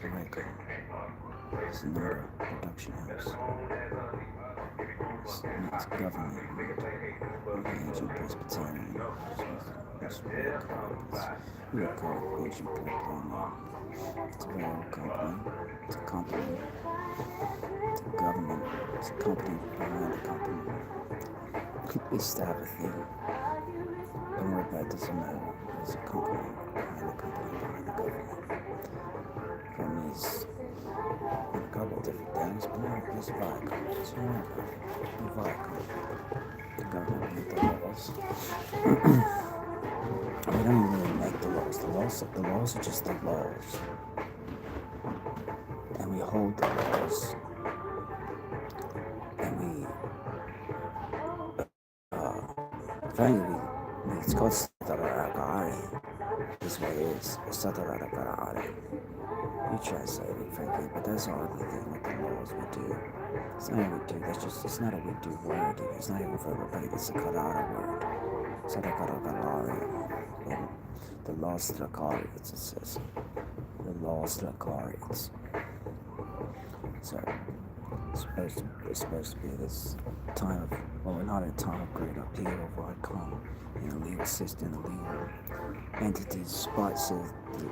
Viacom. It's not a production house. It's government agent Presbyterian. It's we would call it agent Presbyterian. It's a very old company. It's a company. It's a government. It's a company behind the company. It's type of thing. Don't worry about this matter. It's a company behind the company behind the government. For me, it's a couple of different things, but no, it's Viacom. It's Viacom. The government made the laws. We don't even really make the laws. The laws are just the laws. And we hold the laws. And we, frankly, it's called Sataragari. Is what it is. Sataragari. We translate it, frankly, but that's all the thing with the laws we do. It's not what we do, it's not a we do word. It's not even verb, it's a karara word. Sataragari. The laws Lakari, it says. The laws Lakari. So it's supposed to be this time of, well, we're not in a time of great upheaval of Viacom in the legal system, the legal entities, spots of the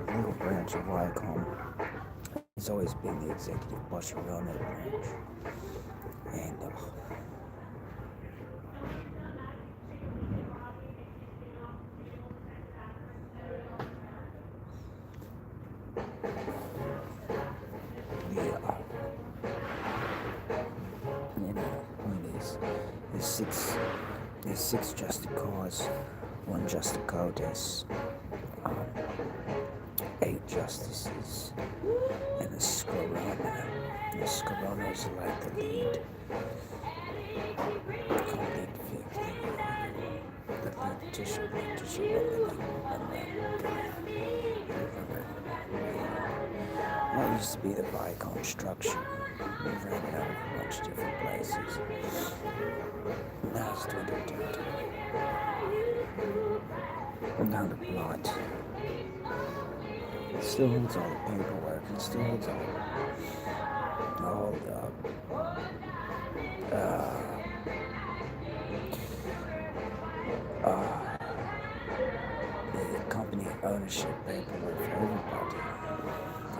legal branch of Viacom has always been the executive branch around that branch. And there's six just cause, one just code, there's 8 justices, and the Scorona. The Scorona is like the lead tissue that used to be the Viacom structure. We've ran it out of a bunch of different places. Now it's dwindled down to plot. It still holds all the paperwork. It still holds all the company ownership paperwork for everybody.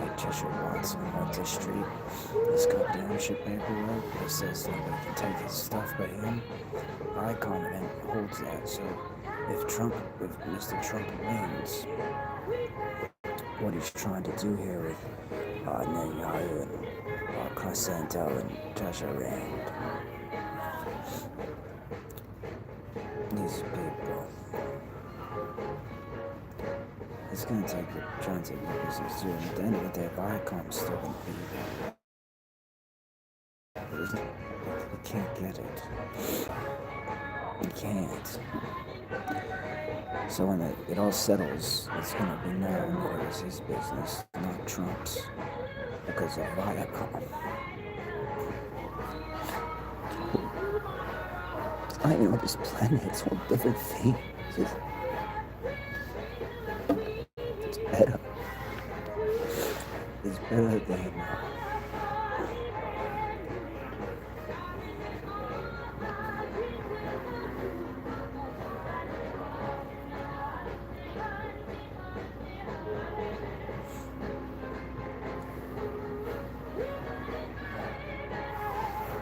Like Tisha Watson on this street, this company ownership paperwork that says nobody can take his stuff but him. Viacom holds that. So if Mr. Trump wins, what he's trying to do here with Netanyahu and Constanto and Tasha Rand, these people, it's going to try and take the business too. And at the end of the day, Viacom's still going to be there. We can't get it. We can't. So when it all settles, it's going to be known that it was his business, not Trump's, because of Viacom. It's not even on this planet, it's a whole different thing. It's better. It's better than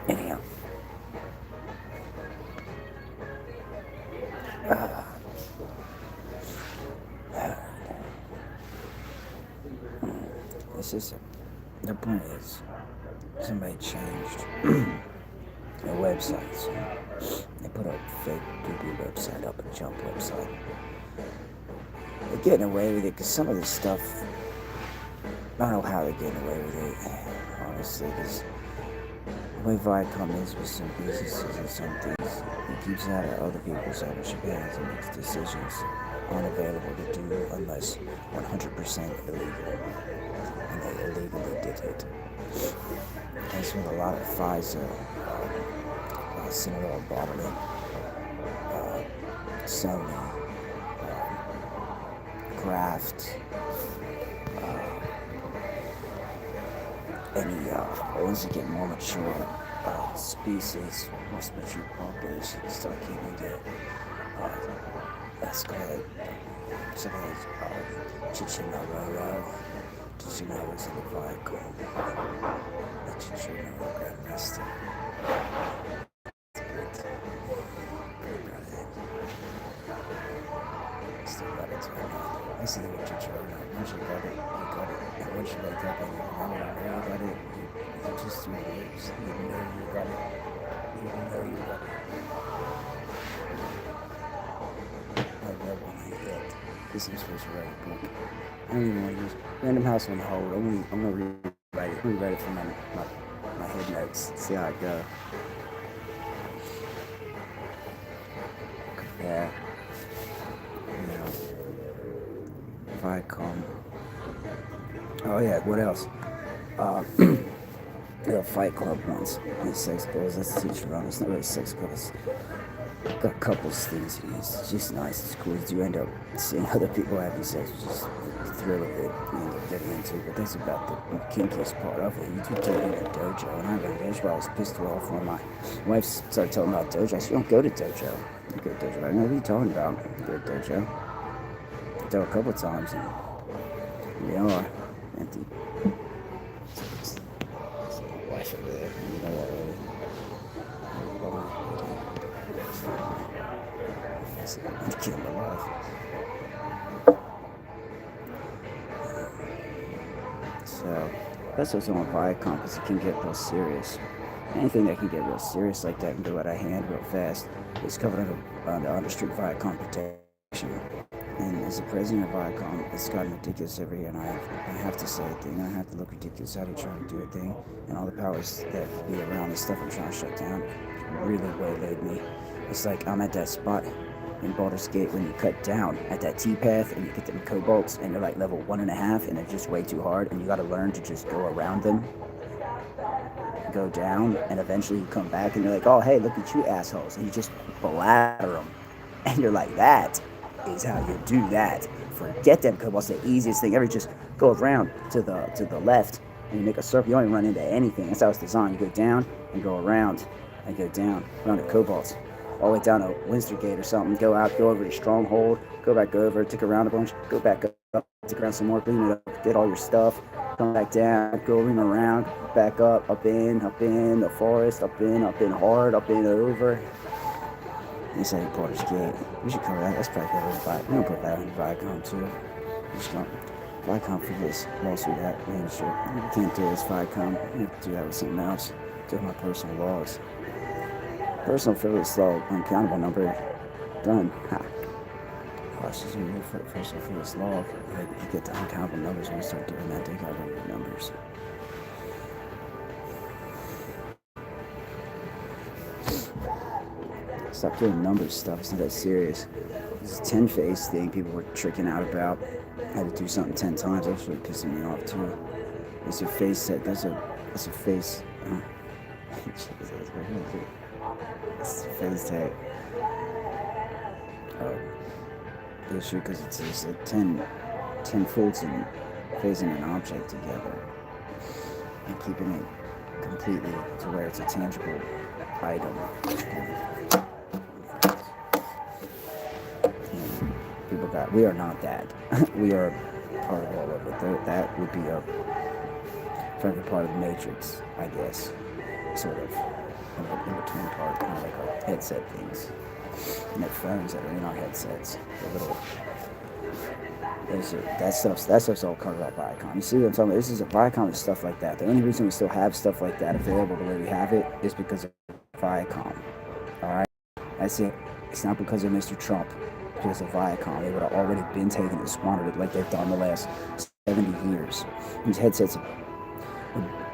anyhow. This is the point is somebody changed their websites. They put a fake Google website up, a jump website. They're getting away with it because some of this stuff, I don't know how they're getting away with it, honestly, because the way Viacom is with some businesses and some things, it keeps it out of other people's ownership hands and makes decisions unavailable to do unless 100% illegal. And they illegally did it. That's with a lot of FISA Cinema bottling, Sony, Kraft, any once you get more mature species, more mature population, start getting into let's call it some of those Chichinaroro. Chichinaroro is in the Viacom. The Chichinaroro Grandmaster. Still got it to another. I see the Chichinaroro. Once you got it, you got it. And once you wake up and you remember you got it, you just 3 years. You know you got it. You know you got it. I read one I hit. This is supposed to write a book. I don't even want to use Random House on hold. I'm gonna rewrite it. I'm gonna rewrite it from my head notes. See how it goes. Yeah. You know. Viacom. Oh yeah, what else? Yeah, Fight Club once. And sex goals. That's the teacher on. It's not really sex goals. Got couples things. It's just nice. It's cool. You end up seeing other people having sex, which is the thrill of it. You end up getting into. But that's about the kinkiest part of it. You do get in a dojo, and I remember that's why I was pissed off when my wife started talking about dojo. I said, "You don't go to dojo. You go to dojo." I know what are you talking about? You go to dojo. I go a couple times, and they are empty. My wife over there. You know that already. I'm killing my life. So that's what's on Viacom, because it can get real serious. Anything that can get real serious like that and go out of hand real fast is covered under Street Viacom protection. And as the president of Viacom, it's gotten ridiculous every year, and I have to say a thing, and I have to look ridiculous how they try to do a thing, and all the powers that be around the stuff I'm trying to shut down really waylaid me. It's like I'm at that spot in Baldur's Gate when you cut down at that T-path and you get them kobolds and they're like level 1.5 and they're just way too hard, and you gotta learn to just go around them, go down, and eventually you come back and you're like, oh hey, look at you assholes, and you just blather them, and you're like, that is how you do that. Forget them kobolds, the easiest thing ever. Just go around to the left and you make a circle. You don't even run into anything. That's how it's designed. You go down and go around and go down around the kobolds, all the way down to Windsor Gate or something. Go out, go over to Stronghold, go back over, tick around a bunch, go back up, tick around some more, clean it up, get all your stuff, come back down, go around, back up in the forest, up in hard, up in over. This ain't Baldur's Gate. We should cover that. That's probably covered in Viacom. We don't put that in Viacom too. We just don't. Viacom for this lawsuit that man shit. You can't do this Viacom. You have to do that with something else. Do my personal laws. Personal frivolous law, uncountable number. Done. Ha. Gosh, this is new for personal frivolous law. Like, you get the uncountable numbers when you start doing that. They got regular numbers. Stop doing numbers stuff. It's not that serious. This 10-phase thing people were tricking out about. I had to do something 10 times. That's really pissing me off too. It's a face set. That's a face. It's a phase tag. Issue because it's just a 10 folds and phasing an object together and keeping it completely to where it's a tangible item. We are not that. We are part of all of it. That would be a forever part of the Matrix, I guess. Sort of. In between part, kind of like our headset things. And the phones that are in our headsets. The little. That stuff's all covered up by Viacom. You see what I'm talking about? This is a Viacom and stuff like that. The only reason we still have stuff like that available the way we have it is because of Viacom. Alright? That's it. It's not because of Mr. Trump. Because of Viacom. They would have already been taken and squandered it like they've done the last 70 years. These headsets,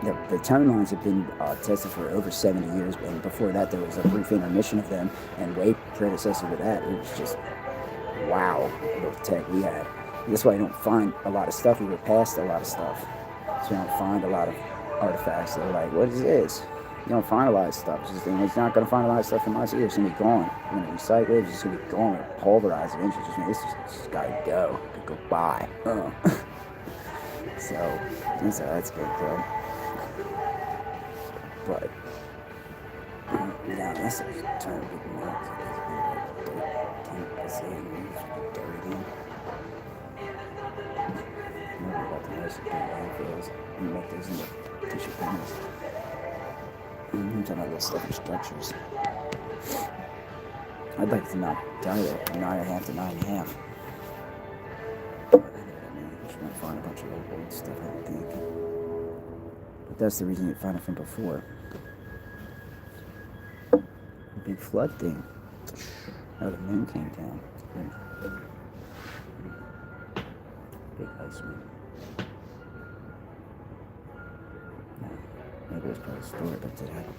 the tone lines have been tested for over 70 years, and before that there was a brief intermission of them, and way predecessor to that, it was just wow, the tech we had. That's why you don't find a lot of stuff. We were past a lot of stuff. So you don't find a lot of artifacts that are like, what is this? You don't find a lot of stuff. It's not going to find a lot of stuff from us either. It's going to be gone. You're going to recycle it. It's just going to be gone. Pulverized eventually. It's just got to go. Go by. So that's good though. But yeah, that's a turn of big milk. Dirty. About the rest of the landfills. You make those into tissue panels. I'm talking about little stuff and structures. I'd like to not tell you 9.5 to 9.5. I'm just gonna find a bunch of old stuff, I think. But that's the reason you find it from before. The big flood thing. Oh, the moon came down. Big ice moon. Maybe it was probably stored, but it happened.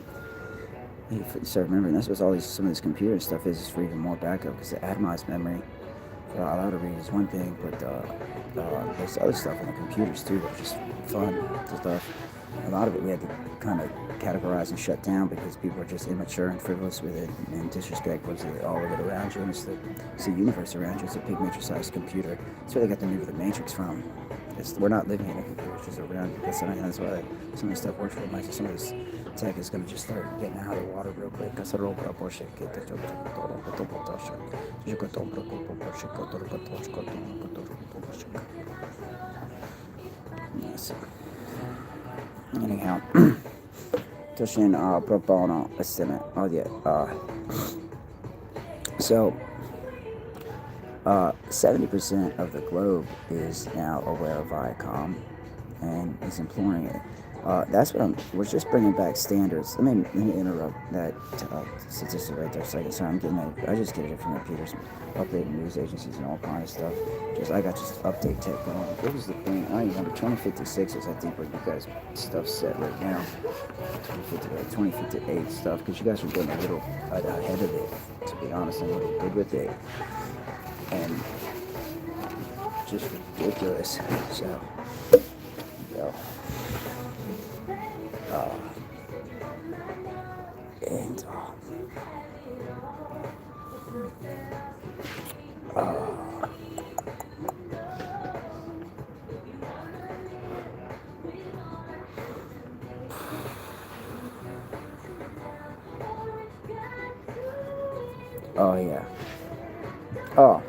You start remembering that's what some of this computer stuff is for even more backup, because the atomized memory for allowed to read is one thing, but there's other stuff in the computers too that's just fun stuff. A lot of it we had to kind of categorize and shut down because people are just immature and frivolous with it and disrespect towards all of it around you, and it's the universe around you. It's a big matrix-sized computer. That's where they got the movie The Matrix from. We're not living in a computer, it's just around you. That's why some of this stuff works real nice. Some of this tech is going to just start getting out of the water real quick. Yes. Anyhow, Toshin Propono estimate. Oh yeah. So 70% of the globe is now aware of Viacom and is employing it. That's what we're just bringing back standards. Let me interrupt that statistic right there. So I just get it from the Peters, updating news agencies and all kinds of stuff. I got just update tech going. What was the thing? I don't remember. 2056 is I think where you guys stuff set right now. 2058 stuff, because you guys are getting a little ahead of it. To be honest, I'm really good with it. And just ridiculous. So, go. And oh yeah. Oh.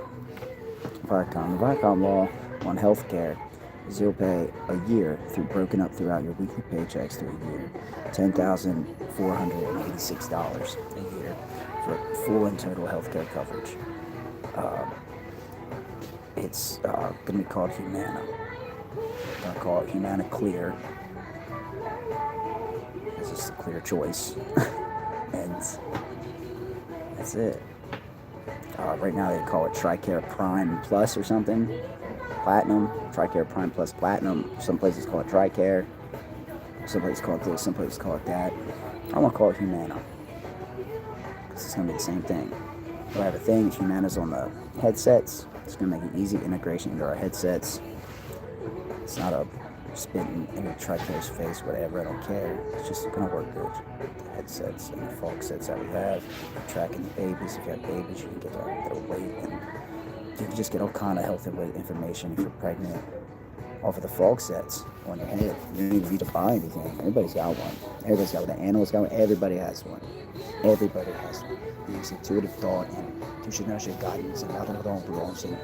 Viacom. The Viacom law on healthcare is you'll pay a year broken up throughout your weekly paychecks through a year, $10,486 a year for full and total healthcare coverage. It's going to be called Humana. I'm going to call it Humana Clear. It's just a clear choice. And that's it. Right now they call it TRICARE Prime Plus or something. Platinum. TRICARE Prime Plus Platinum. Some places call it TRICARE. Some places call it this. Some places call it that. I want to call it Humana. Because it's going to be the same thing. We'll have a thing. Humana's on the headsets. It's going to make an easy integration into our headsets. It's not a spitting in a TRICARE's face, whatever. I don't care. It's just going to work good. The headsets and the Falk sets that we have. Tracking the babies. If you have babies, you can get their weight, and you can just get all kind of health and weight information if you're pregnant off of the Falk sets on your head. You don't even need to buy anything. Everybody's got one. Everybody's got one. The animals got one. Everybody has one. Everybody has one. Use intuitive thought and tuition guidance and other belongs in you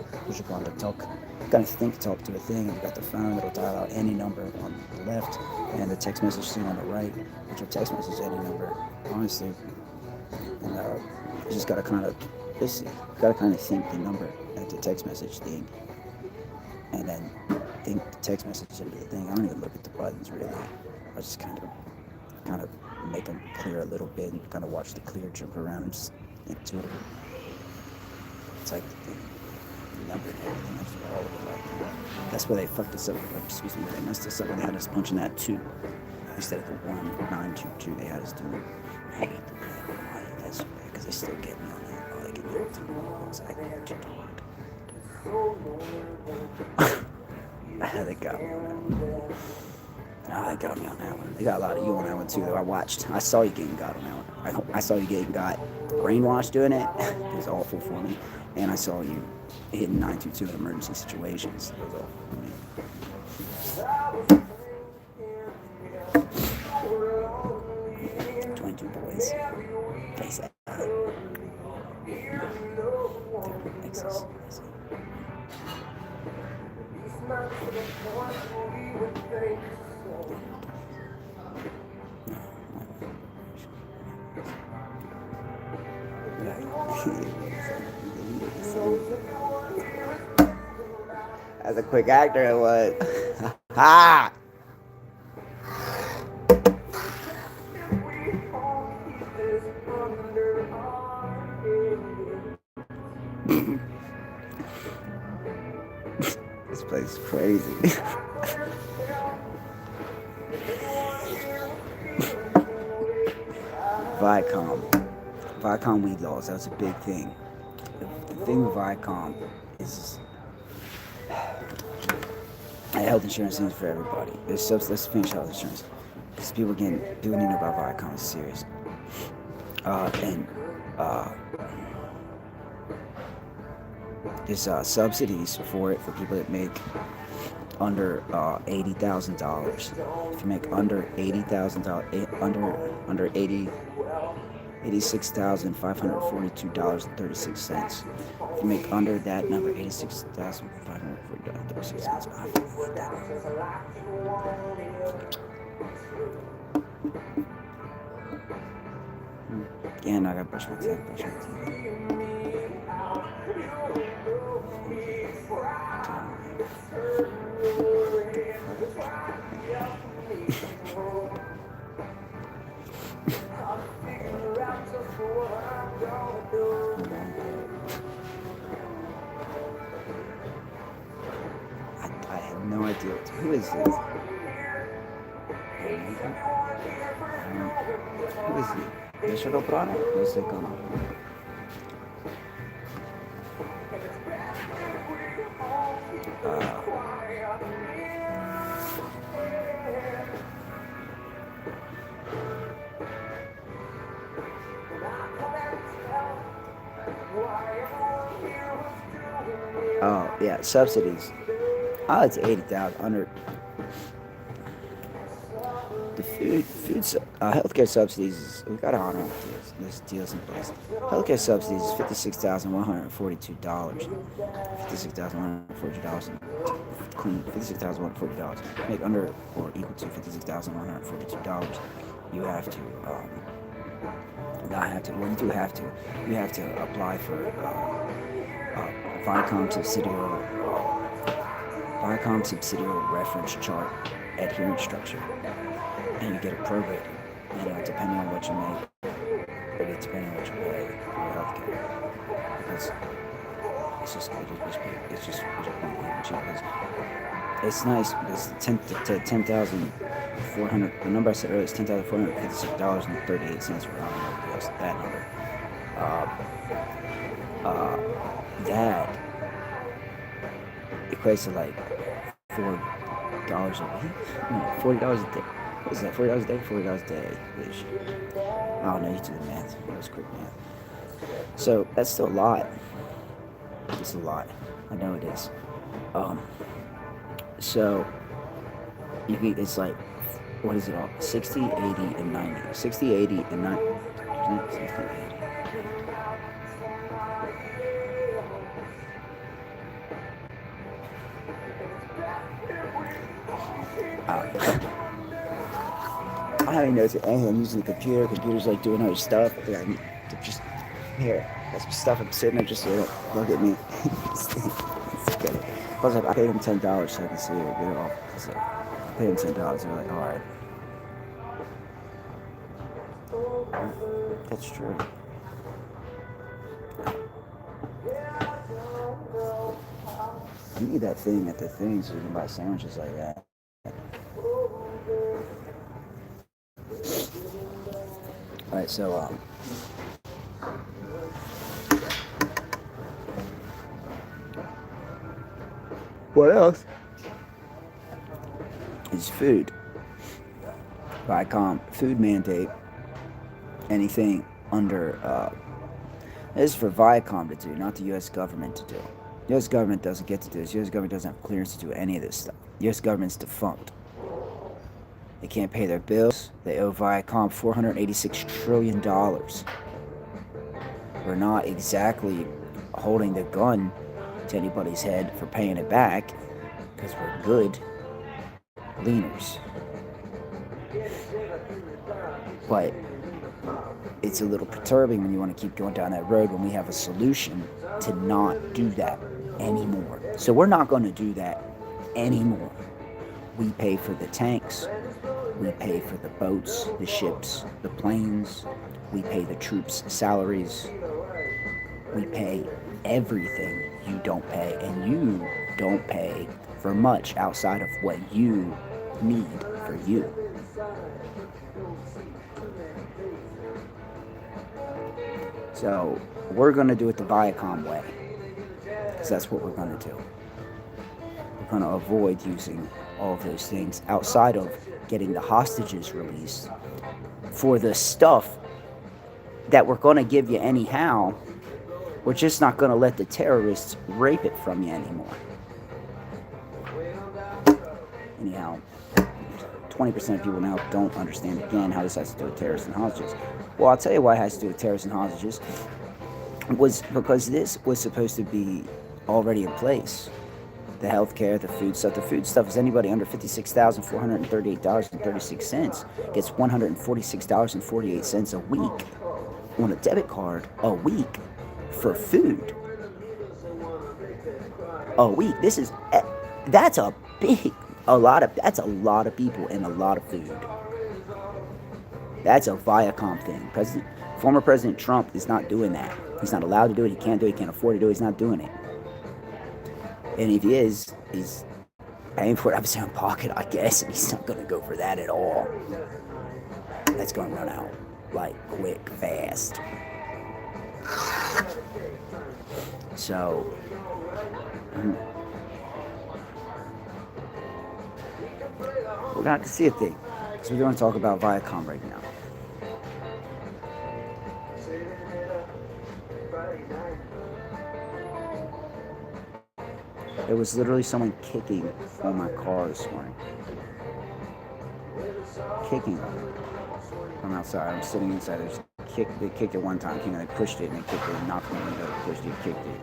kind of talk to a thing, and you got the phone that'll dial out any number on the left and the text message thing on the right, which will text message any number, honestly. And you just gotta kind of think the number at the text message thing, and then think the text message into the thing. I don't even look at the buttons really. I just kind of make them clear a little bit and kind of watch the clear jump around and just into it. It's like the number and everything. That's all of it like that. That's where they fucked us up. Excuse me, they messed us up when they had us punching that 2 instead of the 1922. They had us doing. I hate the why that's because they still get me on that. Oh, they get me all the time. I was like, they got me on that. I got me on that one. They got a lot of you on that one too. Though I saw you getting got on that one. I saw you getting got brainwashed doing it. It was awful for me. And I saw you hitting 922 in emergency situations. It was awful for me. 22 boys. Face out. Texas. As a quick actor, it was. Ha! This place is crazy. Viacom weed laws. That was a big thing. The thing with Viacom is health insurance is for everybody. Let's finish health insurance because people need to know about Viacom. It's serious. There's subsidies for it for people that make under $80,000. If you make under $80,000, under $86,542.36. If you make under that number, $86,542.36. I forgot that. Again, I gotta brush my teeth. I have no idea. Who is this? Who is he? Deixa eu provar, né? Não sei como. Oh yeah, subsidies. Oh, it's 80,000 under the healthcare subsidies. We gotta honor these deals in place. Healthcare subsidies is $56,142. $56,142 clean. $56,140. Make under or equal to $56,142. You have to. Not have to. Well, you do have to. You have to apply for Viacom subsidiary reference chart adherence structure, and you get it prorated. Depending on what you make, depending on what you pay for healthcare, because it's nice because 10,400. The number I said earlier is $10,456.38 for that number. That equates to like $4 a week. No, $40 a day. What is that? $40 a day? $40 a day. I don't know. You do the math. That was quick math. So that's still a lot. It's a lot. I know it is. So you can, it's like, what is it all? 60, 80, and 90. 60, 80, and 90. 60, 80. I don't even know anything. I'm using the computer. Computer's like doing other stuff. I need to just here. That's some stuff I'm sitting there just so they don't look at me. It's good. Plus, I paid them $10 so I can see it. Get it off. So I paid them $10. They're like, all right. That's true. You need that thing at the thing so you can buy sandwiches like that. Alright, so what else? It's food. Viacom food mandate, anything under, this is for Viacom to do, not the U.S. government to do. The U.S. government doesn't get to do this. The U.S. government doesn't have clearance to do any of this stuff. The U.S. government's defunct. They can't pay their bills. They owe Viacom $486 trillion. We're not exactly holding the gun to anybody's head for paying it back, because we're good leaners. But it's a little perturbing when you want to keep going down that road when we have a solution to not do that anymore. So we're not going to do that anymore. We pay for the tanks, we pay for the boats, the ships, the planes, we pay the troops' salaries, we pay everything you don't pay, and you don't pay for much outside of what you need for you. So we're going to do it the Viacom way, because that's what we're going to do. We're going to avoid using all of those things outside of getting the hostages released for the stuff that we're going to give you anyhow. We're just not going to let the terrorists rape it from you anymore. Anyhow, 20% of people now don't understand again how this has to do with terrorists and hostages. Well, I'll tell you why it has to do with terrorists and hostages. Was because this was supposed to be already in place. The healthcare, the food stuff. The food stuff is anybody under $56,438.36 gets $146.48 a week on a debit card a week for food. A week. That's a lot of people and a lot of food. That's a Viacom thing. Former President Trump is not doing that. He's not allowed to do it. He can't do it. He can't afford to do it. He's not doing it. And if he is, he's paying for it out of his own pocket, I guess, and he's not going to go for that at all. That's going to run out, like, quick, fast. So, we're going to have to see a thing, because we're going to talk about Viacom right now. There was literally someone kicking on my car this morning. Kicking from outside. I'm sitting inside. They kicked it one time. They pushed it and they kicked it and knocked me on the window. Pushed it, kicked it.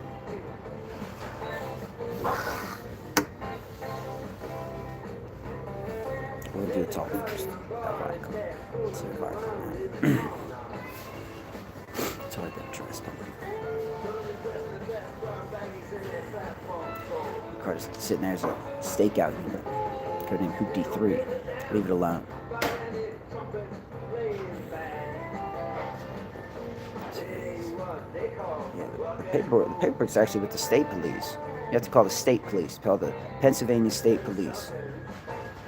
We'll do a talk first. Let's see if I can. It's hard to address them. Car's sitting there as a stakeout unit. Code named Hoopty 3. Leave it alone. Yeah, the paperwork's actually with the state police. You have to call the state police. Call the Pennsylvania State Police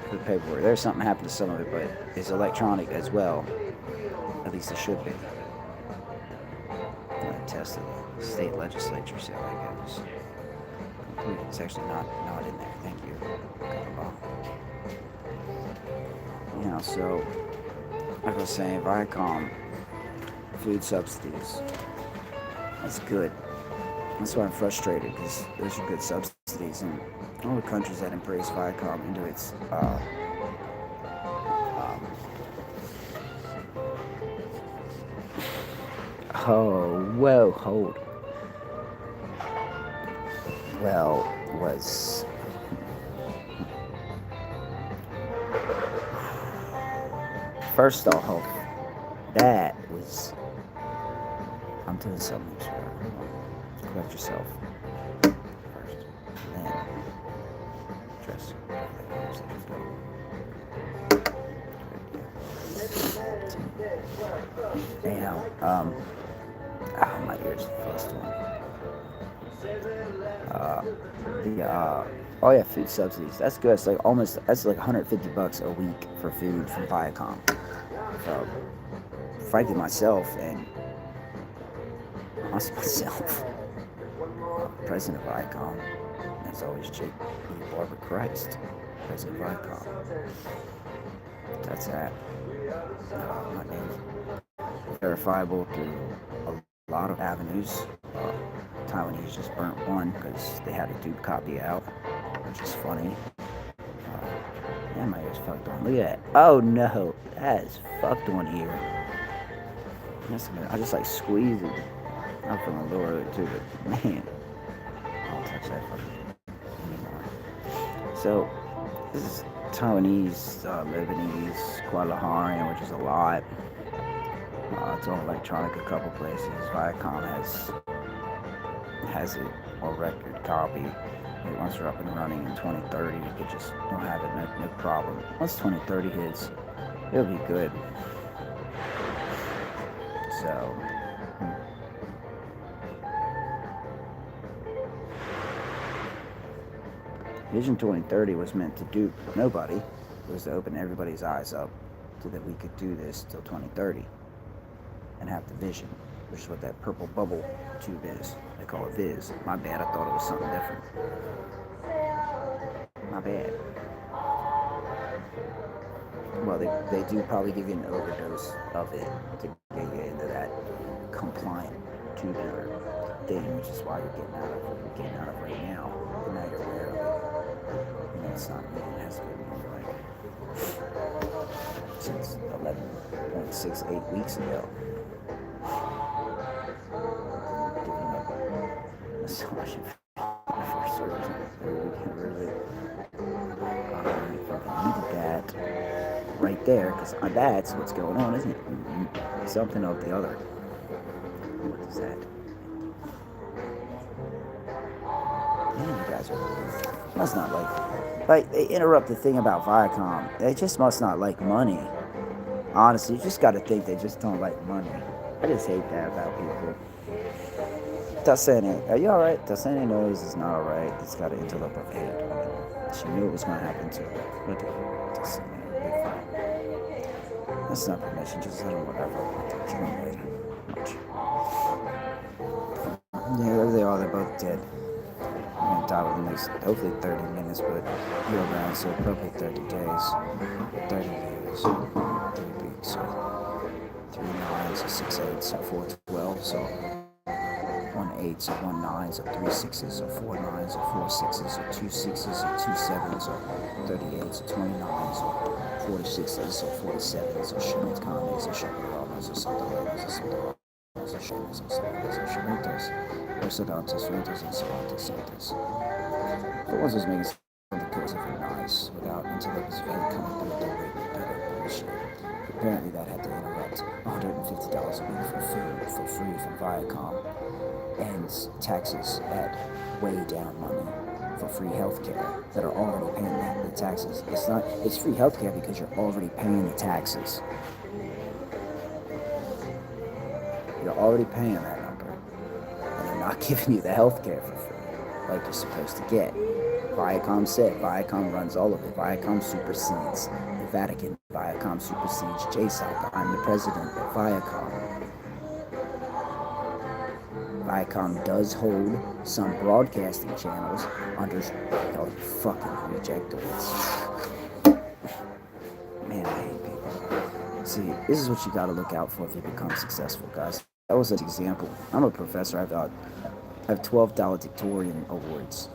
for the paperwork. There's something happened to some of it, but it's electronic as well. At least it should be. I'm going to test the state legislature, see how that goes. It's actually not in there. Thank you. Yeah, so like I was saying, Viacom food subsidies. That's good. That's why I'm frustrated, because those are good subsidies, and all the countries that embrace Viacom into its hold. Well, was first off, that was, I'm doing something to correct yourself first, and then dress. Anyhow, my ears are the first one. Food subsidies. That's good. It's like that's like $150 a week for food from Viacom. So, frankly, myself, president of Viacom, that's always Jake E. Barbara Christ, president of Viacom. That's that. not named, verifiable through a lot of avenues. Taiwanese just burnt one because they had a dupe copy out, which is funny. Yeah, my ear's fucked on. Look at that. Oh no, that is fucked on ear. I just like squeeze it. I'm feeling a little early too, but man, I don't touch that fucking anymore. So, this is Taiwanese, Lebanese, Guadalajara, which is a lot. It's on electronic a couple places. Viacom has it on record copy. Once we're up and running in 2030, you could just don't have it, no problem. Once 2030 hits, it'll be good. So, Vision 2030 was meant to dupe nobody. It was to open everybody's eyes up so that we could do this till 2030 and have the vision, which is what that purple bubble tube is. They call it Viz. My bad, I thought it was something different. My bad. Well, they do probably give you an overdose of it to get you into that compliant tubular thing, which is why you're getting out of it. You're getting out of it right now. And now you're aware of it. You know, it's not me. It has been like since 11.68 weeks ago. Massage for surgery. Really needed that right there because that's what's going on, isn't it? Something of the other. What is that? Man, you guys are must not like they interrupt the thing about Viacom. They just must not like money. Honestly, you just got to think they just don't like money. I just hate that about people. Tasene, are you alright? Tasene knows it's not alright. It's got an interloper of hate. She knew it was going to happen to her. Look at Tasene, big fight. That's not permission, just let him whatever. She don't really much. Yeah, wherever they are, they're both dead. I'm going to die within the next, hopefully 30 minutes, but you're around, so probably 30 days. 30 years. 3 weeks, so 3 9s, so 6 8s, so 4 12, so 1 8, so 1 9, so 3 6s, so 4 9s, so 4 6s, so 2 6s, so 2 7s, so 38, so 29, so 46s, so 47, so Schmidt Conley, so Shepard, so Santander, so Santander, so Schmidt, so Schmidt, Orthodontis, Rentos, and Cervantes. But once was making something cozy for nice, without until it was very coming through the rate better bullshit. Apparently that had to interrupt $150 a week for food for free from Viacom and taxes at way down money for free healthcare that are already paying the taxes. It's free healthcare because you're already paying the taxes. You're already paying that number. And they're not giving you the healthcare for free like you're supposed to get. Viacom said, Viacom runs all of it. Viacom supersedes the Vatican. Viacom supersedes JSOC. I'm the president of Viacom. Viacom does hold some broadcasting channels under fucking rejectoids. Man, I hate people. See, this is what you gotta look out for if you become successful, guys. That was an example. I'm a professor. I have 12 valedictorian awards.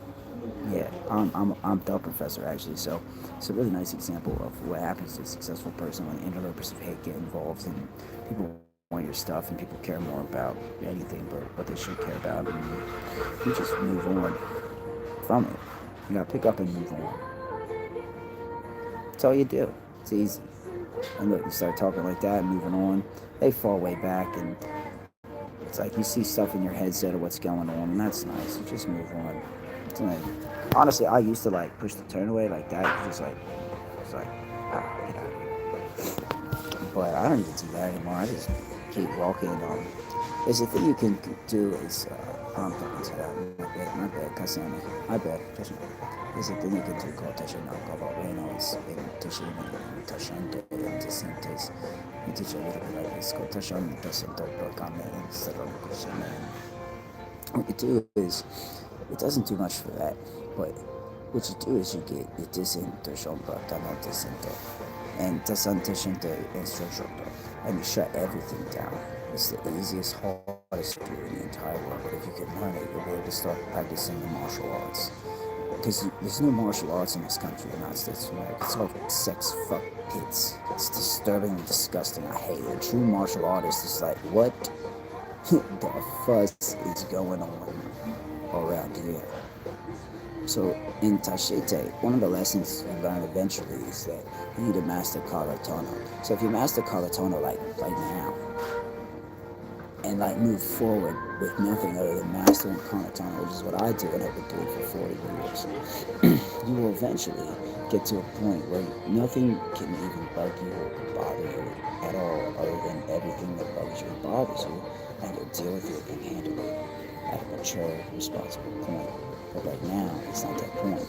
Yeah, I'm the professor actually. So it's a really nice example of what happens to a successful person when interlopers of hate get involved and people want your stuff and people care more about anything but what they should care about. And you just move on from it. You gotta pick up and move on. That's all you do. It's easy. And look, you start talking like that and moving on, they fall way back and it's like you see stuff in your headset of what's going on, and that's nice. You just move on. It's like, honestly, I used to like push the turn away like that. It's like, get out of here. But I don't even do that anymore. I just keep walking. There's a thing you can do is, I'm talking to that. My bad, Cassandra. My bad. There's a thing you can do called Tasha Nalkova Reynolds, Tasha Tashante, and Tassintes. You teach a little bit like this called Tashan Tasanto Procame and Saron. What you do is, it doesn't do much for that, but what you do is you get your Tassin Tashon Procano Tassinto. and Tasante Shinte instruction, and you shut everything down. It's the easiest, hardest to do in the entire world. But if you can learn it, you'll be able to start practicing the martial arts. Because there's no martial arts in this country, the United States of America. It's all sex fuck pits. It's disturbing and disgusting. I hate it. A true martial artist is like, what the fuss is going on around here? So in Tashite, one of the lessons you learn eventually is that you need to master Karatono. So if you master Karatono like right now, and like move forward with nothing other than mastering Karatono, which is what I do and I've been doing for 40 years, you will eventually get to a point where nothing can even bug you or bother you at all other than everything that bugs you or bothers you, and you'll deal with it and handle it at a mature, responsible point. But right now, it's not that point.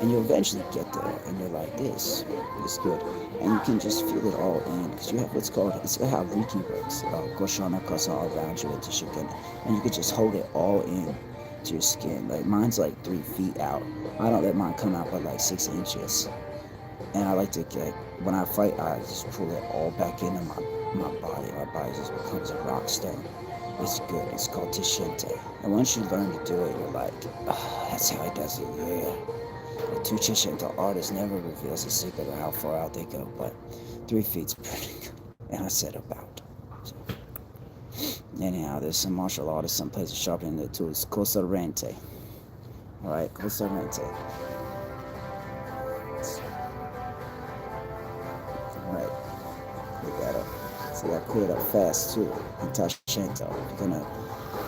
And you'll eventually get there, and you're like, this is good. And you can just feel it all in, because you have what's called, it's how Reiki works, Goshana Kasa around you into Shiken. And you can just hold it all in to your skin. Like, mine's like 3 feet out. I don't let mine come out but like 6 inches. And I like to get, when I fight, I just pull it all back into my body. My body just becomes a rock stone. It's good. It's called Tishente. And once you learn to do it, you're like, oh, that's how he does it, yeah. The two Tishente artist never reveals the secret of how far out they go, but 3 feet's pretty good. And I said about. So, anyhow, there's some martial artists, some places sharpening their tools. Cosa Rente. Alright, Cosa Rente. Alright. We gotta, so I cleared up fast too. In Tashento. You're gonna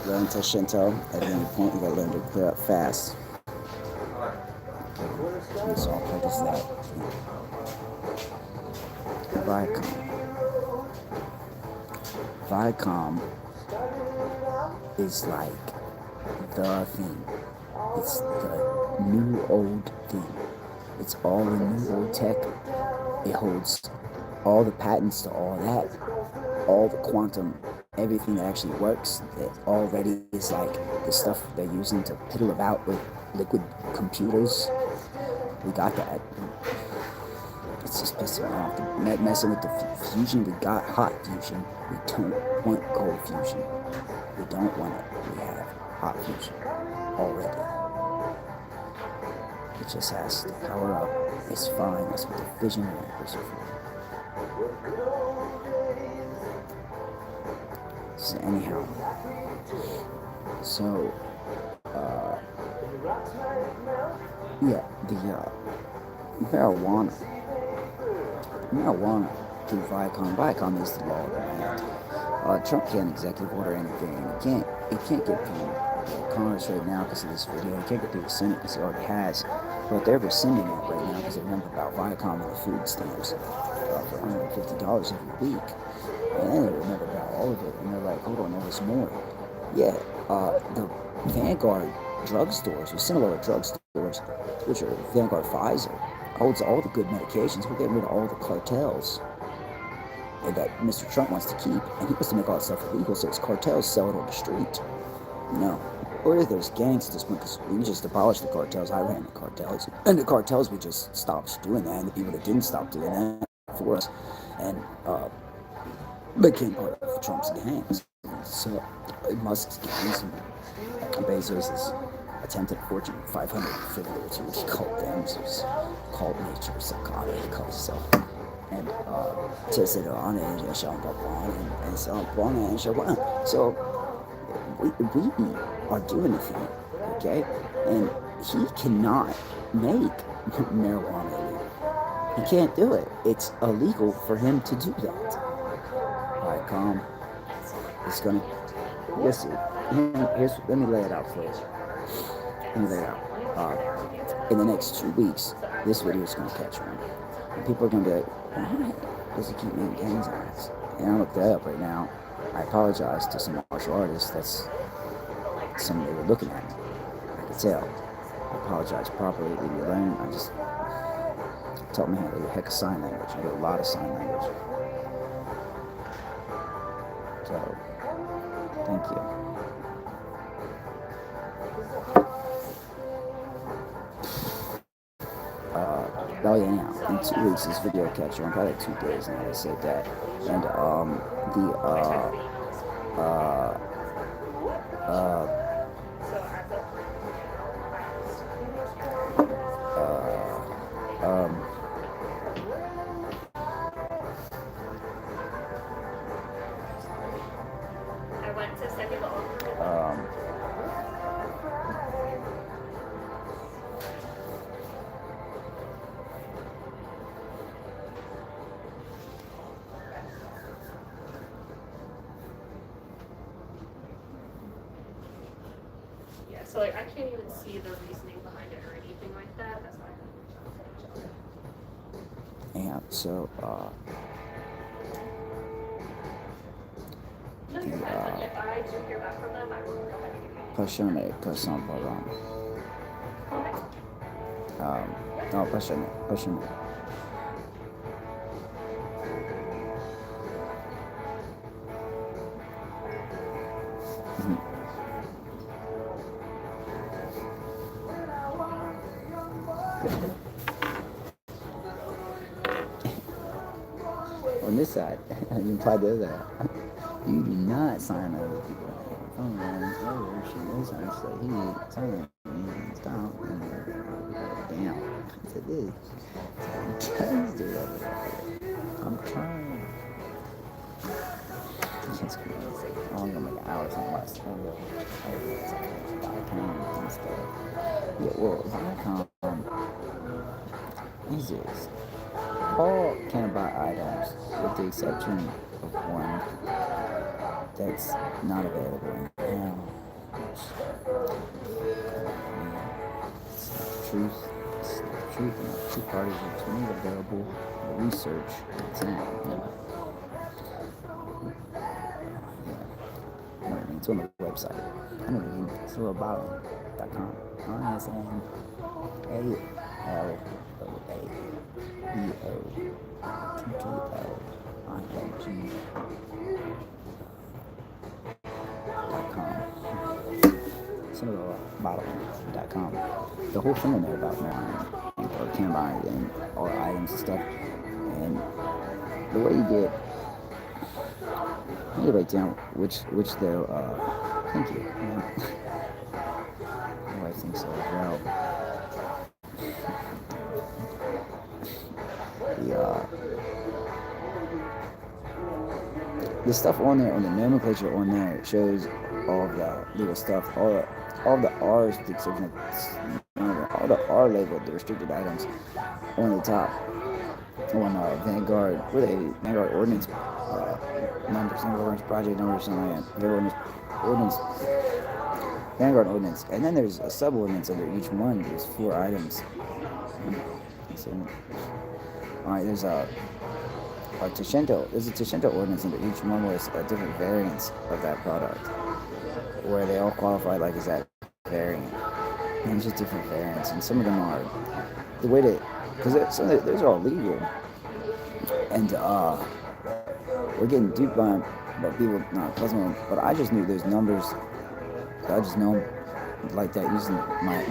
learn Tashento. At any point, you gotta learn to clear up fast. Okay. So I'll practice that. Viacom is like the thing. It's the new old thing. It's all the new old tech. It holds all the patents to all that, all the quantum, everything that actually works. It already is like the stuff they're using to piddle about with liquid computers. We got that. It's just pissing me off. Messing with the fusion, we got hot fusion. We don't want cold fusion. We don't want it. We have hot fusion already. It just has to power up. It's fine. That's what the fission reactors are for. So anyhow, so yeah, the marijuana through Viacom. Viacom is the law of the land. Trump can't executive order anything. He can't get through Congress right now because of this video. He can't get through the Senate because he already has. But they're rescinding it right now because they remember about Viacom and the food stamps for $150 every week. And then they remember about all of it, and they're like, hold on, there's more. Yeah, the Vanguard drugstores, or similar drugstores, which are Vanguard Pfizer, holds all the good medications. We're getting rid of all the cartels that Mr. Trump wants to keep, and he wants to make all that stuff illegal, so his cartels sell it on the street. No. Or there's gangs at this point, because we just abolished the cartels. I ran the cartels. And the cartels, we just stopped doing that, and the people that didn't stop doing that for us, and became part of Trump's gangs. So Musk's gangs and Bezos' attempted Fortune 500 affiliates, which he called them, so it's called nature, Sakana, he calls himself. And Tesserana and Shambhavan and Sambhana and Shabana. So we are doing the thing, okay? And he cannot make marijuana illegal. He can't do it. It's illegal for him to do that. Viacom is gonna. Listen, let me lay it out for you. Let me lay it out. In the next 2 weeks, this video is gonna catch on, and people are gonna be like, "Why does he keep making gangs on this?" And I looked that up right now. I apologize to some martial artists. That's something they were looking at me. I could tell. I apologize properly. Leave me alone. I just taught me how to do a heck of sign language. I do a lot of sign language. So, thank you. Oh yeah, anyhow. in 2 weeks this video will catch on, probably 2 days now. I said that, and the uh uh um um So like I can't even see the reasoning behind it or anything like that. That's why. yeah, so No, you're fine. If I do hear back from them, I will go ahead and give you. passione cosa parliamo. No, passione. On this side, you apply the other side. You do not sign other people. Oh man, oh she knows how to say he sign me stop and damn. I said this. Sometimes do that. I'm trying. It's crazy. I'm gonna make an hour something like Viacom and stuff. Yeah, well, Viacom is this. All canabi items, with the exception of one that's not available now. It's not the truth. It's not the truth. And two parties are made available. The research. It's in. It's on the website. I don't know. It's a little about.com. Bottling.com. The whole thing in there about marijuana or cannabis and all items and stuff. And the way you get, you write down which they'll, thank you. I think so as well. The stuff on there, on the nomenclature on there, shows all of the legal stuff, all of the R's, all the R labeled, the restricted items on the top. On Vanguard, what are they? Vanguard Ordinance, numbers, Ordinance Project numbers, something like that. Vanguard Ordinance, and then there's a sub-ordinance under each one. There's 4 items. So, all right, there's a Tashento. There's a Tashento ordinance under each one with a different variants of that product, where they all qualify like is that variant, and just different variants, and some of them are the way to, because those are all legal, and we're getting duped by people not puzzling, but I just knew those numbers. I just know like that using my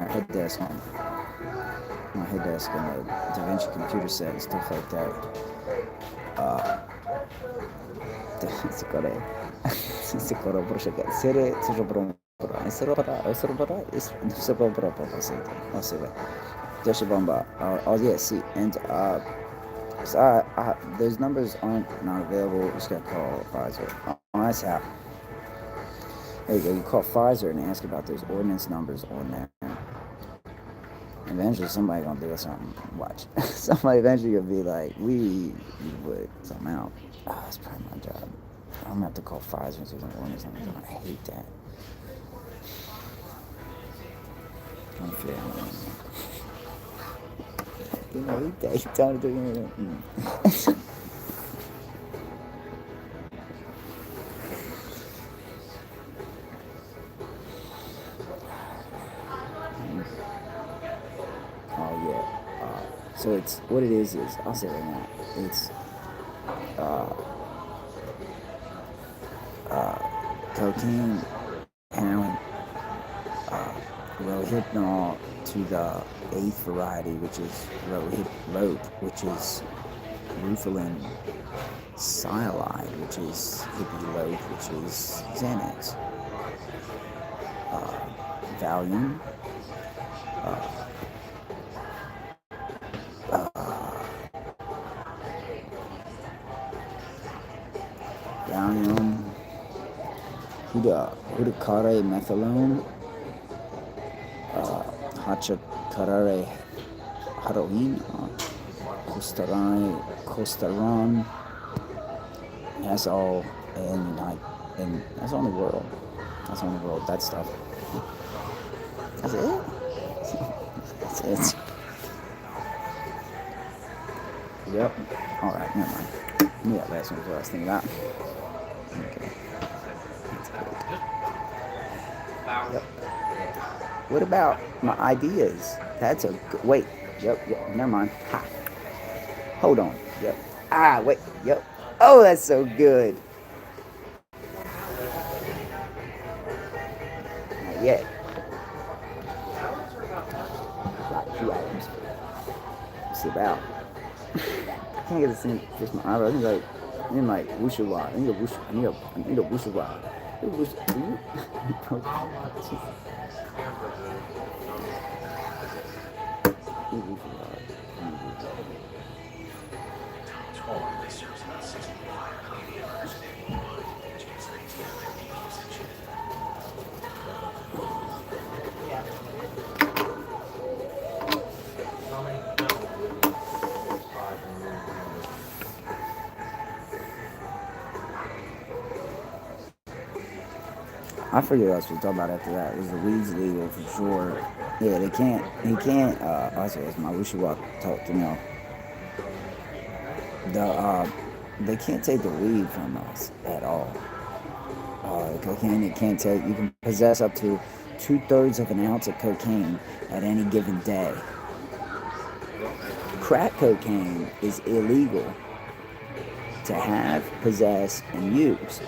head desk and the DaVinci computer set and stuff like that. So those numbers aren't not available. You just gotta call Pfizer. On this app, there you go. You call Pfizer and ask about those ordinance numbers on there. Eventually, somebody gonna do something. Watch. Somebody eventually gonna be like, "We would something out." Oh, that's probably my job. I'm gonna have to call Pfizer and see what ordinance numbers. I hate that. I'm feeling. You know, hate that. He's trying to do it. So it's what it is I'll say it right now. It's cocaine, heroin, really hypnol to the eighth variety, which is rope, which is rufalin Cyanide, which is hippie lope, which is Xanax. Valium. Valium. Hudakare methylone. Hachakarare heroin. Costaron. That's all and that's on the world. That's on the world. That stuff. That's it. That's it. Yep. All right. Never mind. Yeah, last one was what I was thinking about. Okay. That's good. Yep. What about my ideas? That's a good. Wait. Yep. Never mind. Ha. Hold on. Yep. Wait. Yep. Oh, that's so good. Not yet. Got 2 items. Sip out. I can't get this thing just my eyebrows. I need like wushu wa. I need a wushu wa. I forget what else we talked about after that. Was the weeds legal for sure? Yeah, he can't, I say it's my wishy-washy talk to know. They can't take the weed from us at all. Cocaine, you can possess up to 2/3 of an ounce of cocaine at any given day. Crack cocaine is illegal to have, possess, and use.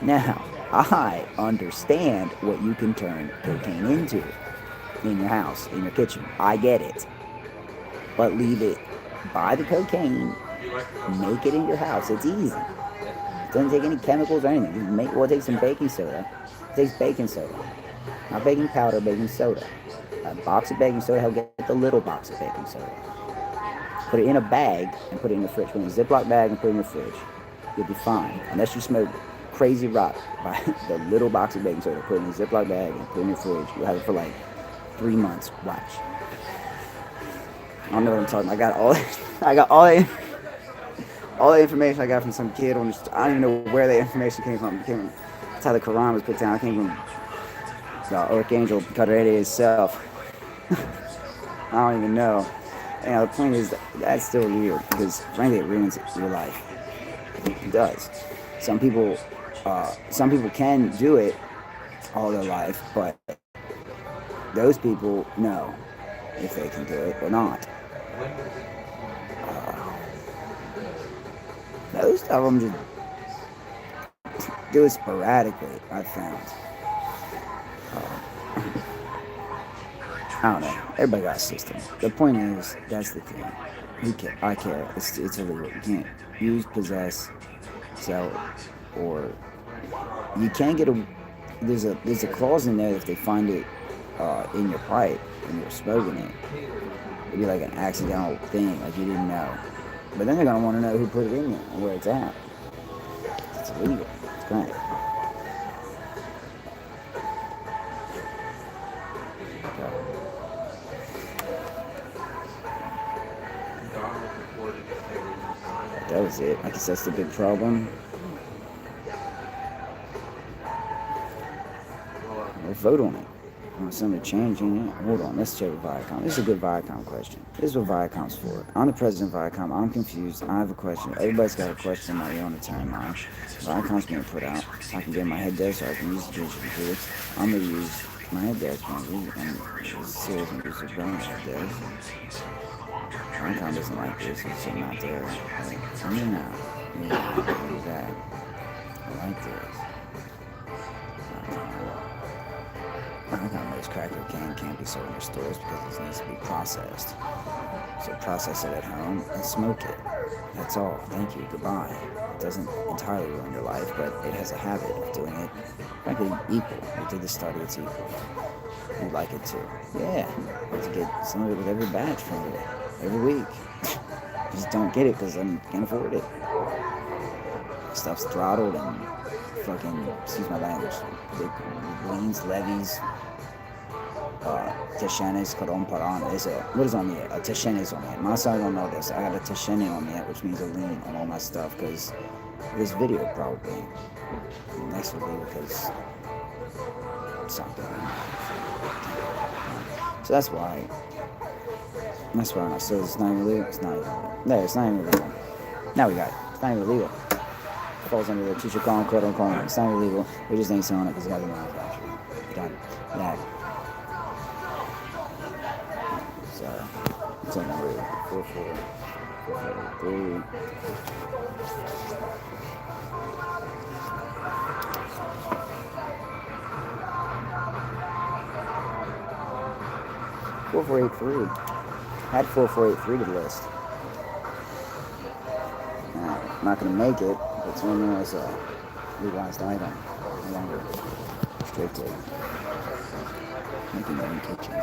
Now, I understand what you can turn cocaine into in your house, in your kitchen. I get it. But leave it, buy the cocaine, make it in your house. It's easy. It doesn't take any chemicals or anything. It takes some baking soda. It takes baking soda. Not baking powder, baking soda. A box of baking soda, get the little box of baking soda. Put it in a bag and put it in the fridge. Put it in a Ziploc bag and put it in the fridge. You'll be fine. Unless you smoke crazy rock, buy the little box of baking soda, put it in a Ziploc bag and put it in the fridge. You'll have it for like 3 months. Watch. I don't know what I'm talking about. I got all the information I got from some kid on I don't even know where that information came from. That's how the Quran was put down. It came from the Archangel Kadrede himself. I don't even know. And the point is, that's still weird because frankly it ruins your life. It does. Some people can do it all their life, but those people know if they can do it or not. Most of them just do it sporadically, I've found. I don't know. Everybody got a system. The point is, that's the thing. I care. It's illegal. You can't use, possess, sell, or you can't get there's a clause in there that if they find it in your pipe and you're smoking it, it'd be like an accidental thing, like you didn't know. But then they're gonna want to know who put it in there and where it's at. It's illegal. It's great. That was it. I guess that's the big problem. We'll vote on it. I want something to change in it. Hold on, let's check with Viacom. This is a good Viacom question. This is what Viacom's for. I'm the president of Viacom. I'm confused. I have a question. Everybody's got a question on their own timeline. Viacom's being put out. I can get my head desk so I can use the digital computer. I'm going to use my head desk and serious and use the brown head desk. Viacom doesn't like this. It's sitting out there. I'm in out. What is that? I like this. I kind of crack cocaine can't be sold in stores because it needs to be processed. So process it at home and smoke it. That's all. Thank you. Goodbye. It doesn't entirely ruin your life, but it has a habit of doing it. Frankly, equal. We did the study. It's equal. You'd like it too. Yeah. You have to get some of it with every batch from it. Every week. Just don't get it because I can't afford it. Stuff's throttled and fucking, excuse my language, liens, levies, Teshenes, Karon Paran, what is on the a Teshenes on it? Masa, I don't know this. I got a Teshene on it, which means a lien on all my stuff, because this video probably. Next will be because something. So that's why. That's why I know. So it's not even legal. It's not even legal. No, it's not even legal. Now we got it. It's not even legal. It falls under the teacher column, code on column. It's not illegal. We just ain't selling it because it got to be manufactured. Done. That. So, it's on number 443. 4483. Add 4483 to the list. I'm not going to make it, but it's one as a legalized item. No longer restricted. Making your own kitchen.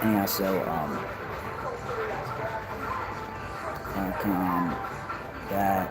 Anyhow, so that